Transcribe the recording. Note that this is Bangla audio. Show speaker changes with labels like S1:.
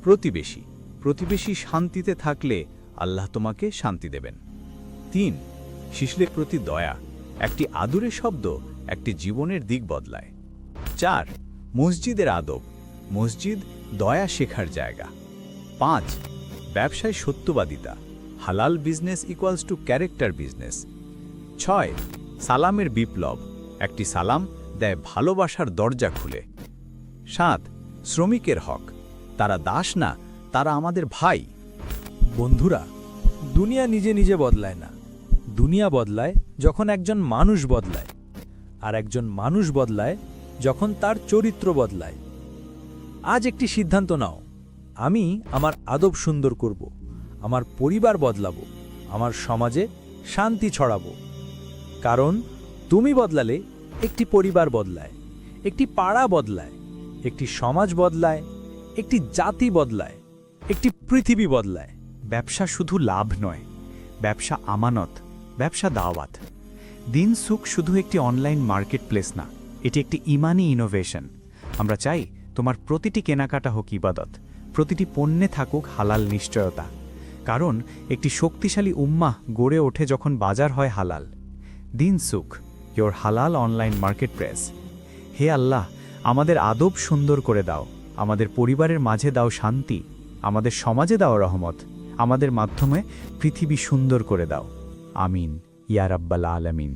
S1: প্রতিবেশী প্রতিবেশী শান্তিতে থাকলে আল্লাহ তোমাকে শান্তি দেবেন। 3 শিশুদের প্রতি দয়া, একটি আদুরে শব্দ একটি জীবনের দিক বদলায়। 4 মসজিদের আদব, মসজিদ দয়া শেখার জায়গা। 5 ব্যবসায় সত্যবাদিতা, হালাল business equals to character business. 6 সালামের বিপ্লব, একটি সালাম দেয় ভালোবাসার দরজা খুলে। 7 শ্রমিকের হক, তারা দাস না, তারা আমাদের ভাই।
S2: বন্ধুরা, দুনিয়া নিজে নিজে বদলায় না, দুনিয়া বদলায় যখন একজন মানুষ বদলায়, আর একজন মানুষ বদলায় যখন তার চরিত্র বদলায়। আজ একটি সিদ্ধান্ত নাও, আমি আমার আদব সুন্দর করব, আমার পরিবার বদলাবো, আমার সমাজে শান্তি ছড়াবো। কারণ তুমি বদলালে একটি পরিবার বদলায়, একটি পাড়া বদলায়, একটি সমাজ বদলায়, একটি জাতি বদলায়, একটি পৃথিবী বদলায়।
S3: ব্যবসা শুধু লাভ নয়, ব্যবসা আমানত, ব্যবসা দাওয়াত। দিন সুখ শুধু একটি অনলাইন মার্কেট প্লেস না, এটি একটি ইমানি ইনোভেশন। আমরা চাই তোমার প্রতিটি কেনাকাটা হোক ইবাদত, প্রতিটি পণ্যে থাকুক হালাল নিশ্চয়তা। কারণ একটি শক্তিশালী উম্মাহ গড়ে ওঠে যখন বাজার হয় হালাল। দিন সুখ, ইয়োর হালাল অনলাইন মার্কেট প্লেস। হে আল্লাহ, আমাদের আদব সুন্দর করে দাও, আমাদের পরিবারের মাঝে দাও শান্তি, আমাদের সমাজে দাও রহমত, আমাদের মাধ্যমে পৃথিবী সুন্দর করে দাও। আমিন ইয়া রাব্বাল আলামিন।